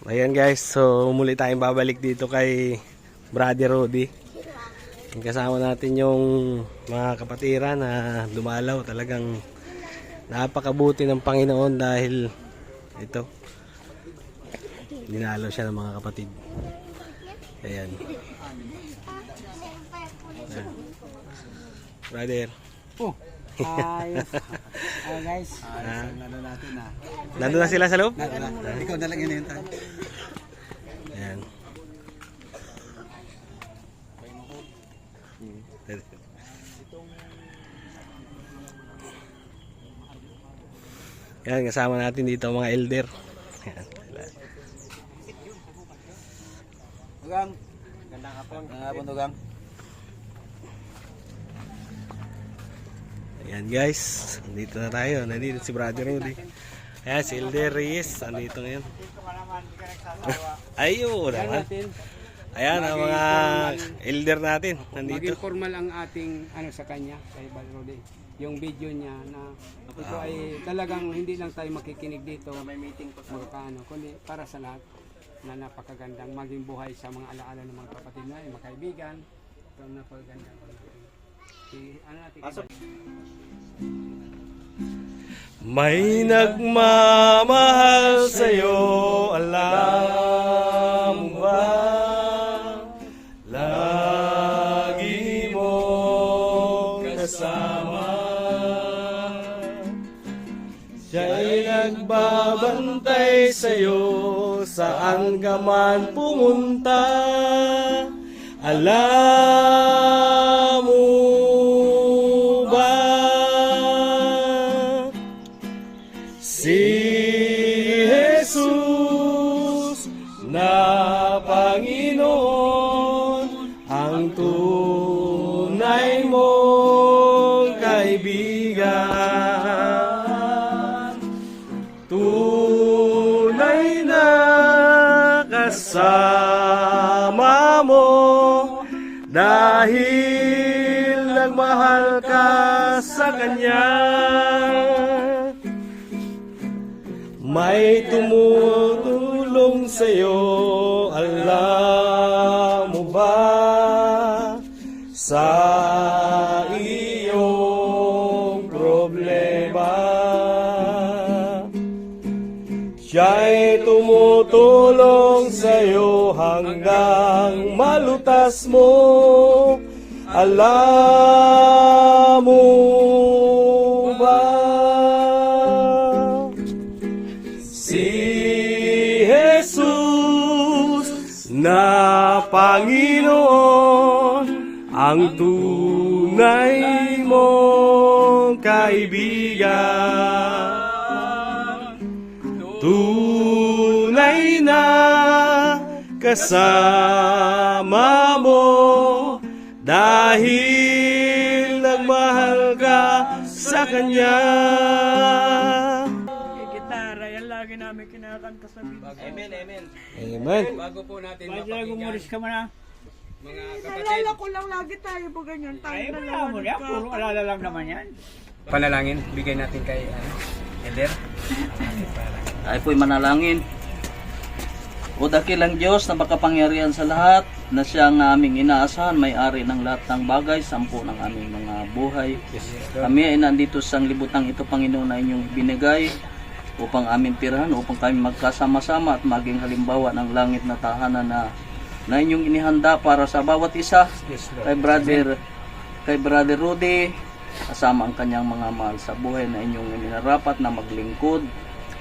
Ayan guys, so muli tayong babalik dito kay Brother Rudy. Kasama natin yung mga kapatiran na dumalaw. Talagang napakabuti ng Panginoon dahil ito, dinalaw siya ng mga kapatid. Ayan. Ayan. Brother. Oh, ayos. Guys, nandun natin na. Nandun na sila sa loob? Ikaw na lang yun tayo. Ayan. Yan, kasama natin dito mga elder. Yan. Tugang. Gandang hapon. Gandang hapon, Tugang. Ayan guys, nandito na tayo. Nandito si Brother Rudy. Ayan, si Elder Reyes. Nandito ngayon. Ayun naman. Ayan ang mga elder natin. Nandito. Maging formal ang ating sa kanya, kay Balrode. Yung video niya na ito ay talagang hindi lang tayo makikinig dito, may meeting kundi para sa lahat na napakagandang maging buhay sa mga alaala ng mga kapatid na mga kaibigan. Ito napakagandang May nagmamahal sa'yo, alam mo ba? Lagi mo kasama. Siya'y nagbabantay sa'yo, saan ka man pumunta. Alam mo ba? Si Jesus na Panginoon ang tunay mong kaibigan, tunay na kasama mo dahil nagmahal ka sa Kanya. May tumutulong sa'yo, alam mo ba? Sa iyong problema, siya'y tumutulong sa'yo hanggang malutas mo. Alam mo ba? Si Jesus na Panginoon ang tunay mong kaibigan, tunay na kasama mo dahil nagmahal ka sa Kanya. gitara, yan lagi namin kinakanta sa video. Amen, amen. Amen. Bago po natin Basta gumulis ka man mga kapatid. Nalala ko lang lagi tayo po ganyan. Tayo Ay, na wala naman mo yan. ka. Puro alala lang naman yan. Panalangin, bigay natin kay Elder. Ay po'y manalangin. O dakilang Diyos na makapangyarihan sa lahat, na siyang aming inaasahan, may-ari ng lahat ng bagay, sampu ng aming mga buhay. Kami ay nandito sa sanglibutang ito, Panginoon, na inyong ibinigay upang aming tirahan, upang kami magkasama-sama at maging halimbawa ng langit na tahanan na inyong inihanda para sa bawat isa. Kay Brother Rudy, kasama ang kanyang mga mahal sa buhay na inyong minarapat na maglingkod.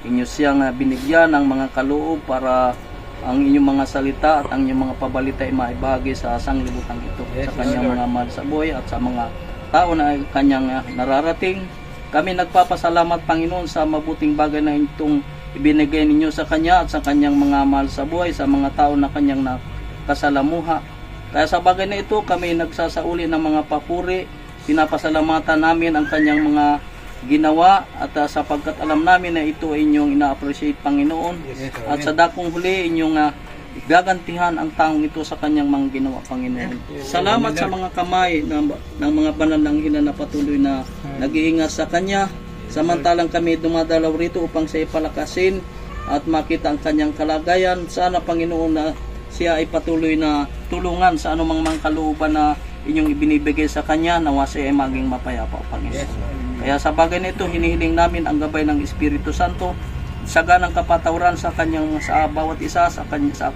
Inyo siyang binigyan ng mga kaloob para ang inyong mga salita at ang inyong mga pabalita ay maibahagi sa sanglibutan ito, sa kanyang mga mahal sa buhay at sa mga tao na kanyang nararating. Kami nagpapasalamat, Panginoon, sa mabuting bagay na itong ibinigay ninyo sa kanya at sa kanyang mga mahal sa buhay, sa mga tao na kanyang nakasalamuha. Kaya sa bagay na ito, kami nagsasauli ng mga papuri. Pinapasalamatan namin ang kanyang mga ginawa at sapagkat alam namin na ito ay inyong ina-appreciate, Panginoon. At sa dakong huli, inyong gagantihan ang taong ito sa kanyang mga ginawa, Panginoon. Salamat sa mga kamay ng mga panananghilan na patuloy na nag-iingat sa kanya. Samantalang kami dumadalaw rito upang sa ipalakasin at makita ang kanyang kalagayan. Sana Panginoon na siya ay patuloy na tulungan sa anumang mga kalooban na inyong ibinibigay sa kanya, nawa siya ay maging mapayapa, Panginoon. Kaya sa bagay nito, hinihiling namin ang gabay ng Espiritu Santo, saganang kapatawaran sa bawat isa, sa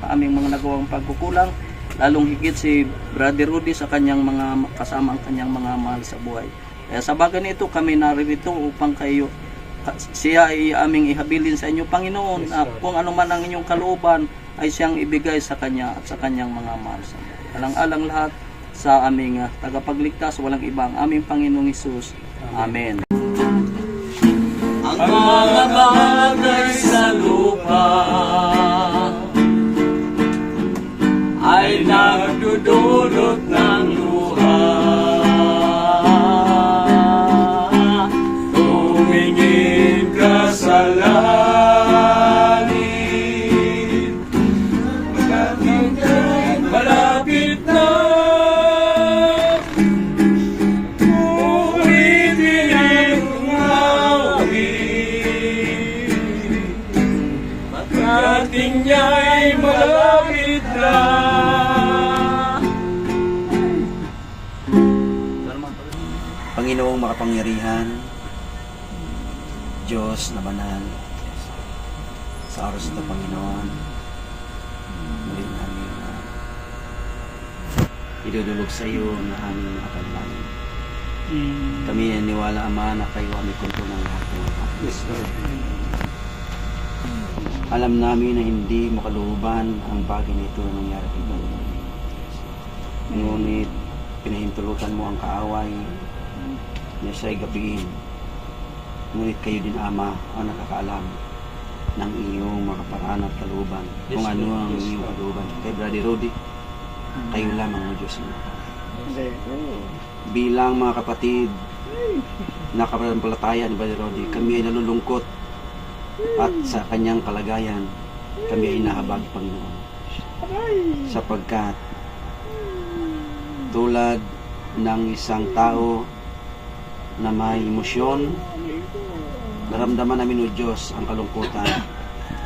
aming mga nagawang pagkukulang, lalong higit si Brother Rudy sa kanyang mga kasama ang kanyang mga mahal sa buhay. Kaya sa bagay nito, kami naririto upang siya ay aming ihabilin sa inyo, Panginoon, na kung ano man ang inyong kalooban ay siyang ibigay sa kanya at sa kanyang mga mahal sa buhay. Alang-alang lahat sa aming tagapagligtas, walang iba ang aming Panginoong Hesus. Amen. Ang mga bagay sa lupa ay nagdudulot ng luha. Tumingin ka sa langit, malapit na. Ating niya'y malapit na. Panginoong makapangyarihan, Diyos na banal, sa oras ito, Panginoon, muli namin na idudulog sa iyo na aming mga panalangin. Kami naniwala, Ama, na kayo aming kontrol ng lahat ng mga kapatid. Alam namin na hindi makalooban ang bagay na ito na nangyari kay Panginoon. Ngunit pinahintulutan mo ang kaaway na siya'y gabiin. Ngunit kayo din, Ama, ang nakakaalam ng iyong makaparaan at kalooban. Kung ano ang iyong kalooban. Kay Brother Rudy, kayo lamang ang Diyos mo. Bilang mga kapatid na kapanampalataya ni Brother Rudy, kami ay nalulungkot at sa kanyang kalagayan kami ay nahabag, Panginoon, sapagkat tulad ng isang tao na may emosyon, naramdaman namin, O Diyos, ang kalungkutan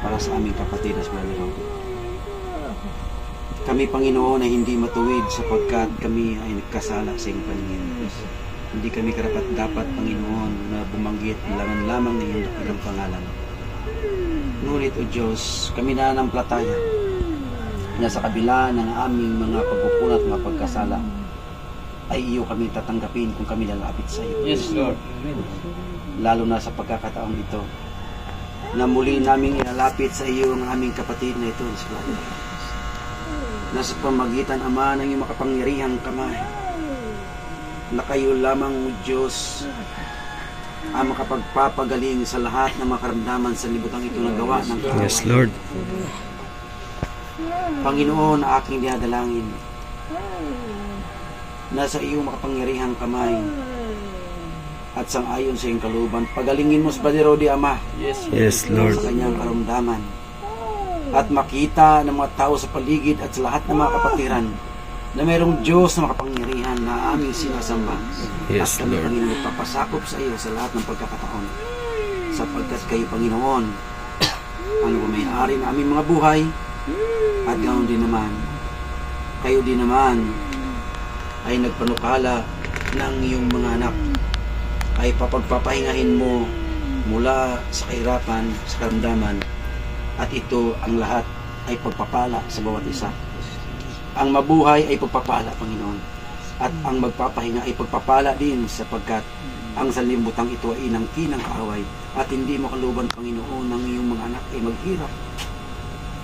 para sa aming kapatid na si Brother Rudy. Kami, Panginoon, ay hindi matuwid sapagkat kami ay nagkasala sa iyong paningin. Hindi kami karapat-dapat, Panginoon, na bumanggit lamang ng iyong dakilang pangalan. Ngunit, O Diyos, kami nananampalataya na sa kabila ng aming mga pagkukulat at mga pagkasala ay iyo kami tatanggapin kung kami lalapit sa iyo. Yes, Lord. Lalo na sa pagkakataong ito na muli naming inalapit sa iyo ang aming kapatid na ito, si Brother. Na sa pamagitan, Ama, ng iyong makapangyarihang kamay, na kayo lamang, O Diyos, ang makapagpapagaling sa lahat ng mga karamdaman sa libutang ito na gawa ng kaaway. Yes, Lord. Panginoon, aking dinadalangin na sa iyong makapangyarihang kamay at sang-ayon sa iyong kalooban, pagalingin mo sa Brother Rudy, Ama, Yes, Lord. sa kanyang karamdaman, at makita ng mga tao sa paligid at sa lahat ng mga kapatiran na mayroong Diyos na makapangyarihan na aming sinasamba. Yes, at kami, Lord. Panginoon, papasakop sa iyo sa lahat ng pagkakataon, sapagkat kayo, Panginoon, ang may-ari ng aming mga buhay, at ganoon din naman, kayo din naman ay nagpanukala ng iyong mga anak ay papagpapahingahin mo mula sa kahirapan, sa karamdaman, at ito ang lahat ay pagpapala sa bawat isa. Ang mabuhay ay pagpapala, Panginoon, at ang magpapahinga ay pagpapala din, sapagkat ang sanlimbutang ito ay inangkin ng kaaway at hindi makaluban, Panginoon, ng iyong mga anak ay maghirap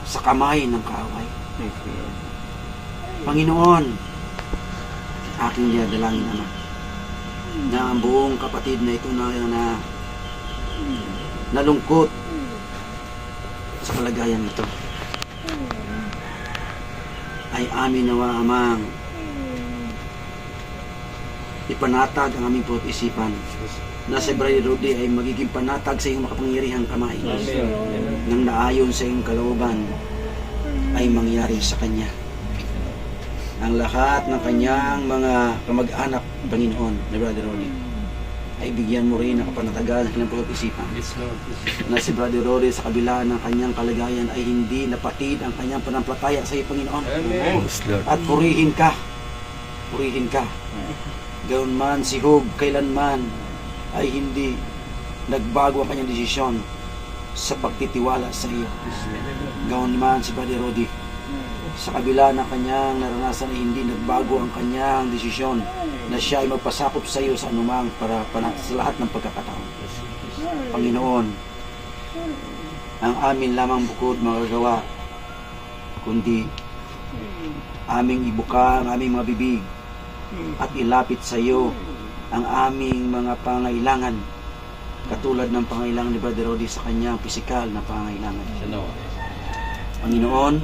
sa kamay ng kaaway. Panginoon, aking dinadalangin, Ama, na ang buong kapatid na ito na nalungkot sa kalagayan nito ay amin nawa, Amang, ipanatag ang aming puot isipan na si Brother Rudy ay magiging panatag sa iyong makapangyarihang kamay. Nang naayon sa iyong kalooban ay mangyari sa kanya. Ang lahat ng kanyang mga kamag-anak, Panginoon, na Brother Rudy, ay bigyan mo rin ng kapanatagan ng pag-isipan. Na si Brother Rory sa kabila ng kanyang kalagayan ay hindi napatid ang kanyang panampalataya sa iyo, Panginoon. Yes, Lord. At purihin ka. Purihin ka. Gawin man si Hub kailanman ay hindi nagbago ang kanyang desisyon sa pagtitiwala sa iyo. Gawin man si Brother Rodi sa kabila ng kanyang naranasan ay hindi nagbago ang kanyang desisyon na siya ay magpasakop sa iyo sa anumang sa lahat ng pagkakataon. Panginoon, ang amin lamang bukod magagawa kundi aming ibuka ang aming mga bibig at ilapit sa iyo ang aming mga pangailangan katulad ng pangailangan ni Brother Rodi sa kanyang pisikal na pangailangan. Panginoon,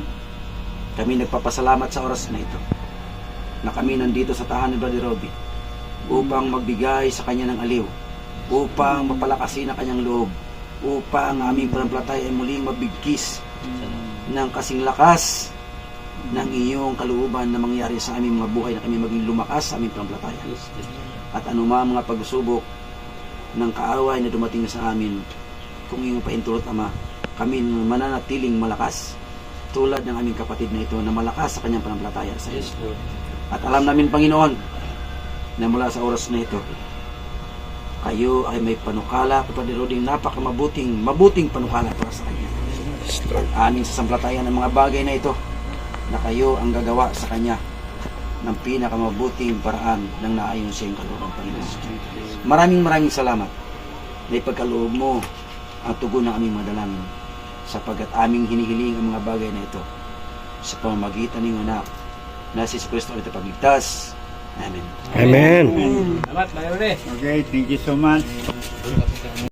kami nagpapasalamat sa oras na ito na kami nandito sa tahanan ni Brother Rodi upang magbigay sa kanya ng aliw, upang mapalakasin ang kanyang loob, upang ang aming panampalataya ay muling mabigkis ng kasing lakas ng iyong kalooban na mangyari sa aming mga buhay na kami maging lumakas sa aming panampalataya. At anumang mga pagsubok ng kaaway na dumating sa amin, kung iyong paintulot, Ama, kami mananatiling malakas tulad ng aming kapatid na ito na malakas sa kanyang panampalataya sa iyo. At alam namin, Panginoon, na mula sa oras na ito, kayo ay may panukala, Brother Rodi, mabuting panukala para sa kanya. At aming sasampalatayan ng mga bagay na ito na kayo ang gagawa sa kanya ng pinakamabuting paraan ng naayon sa iyong kalooban, Panginoon. Maraming salamat na ipagkaloob mo ang tugon ng aming mga dalangin sapagkat aming hinihiling ang mga bagay na ito sa pamamagitan ng anak na si Kristo ay tagapagligtas. Amen. Amen. Salamat, Brother Rodi. Okay, thank you so much.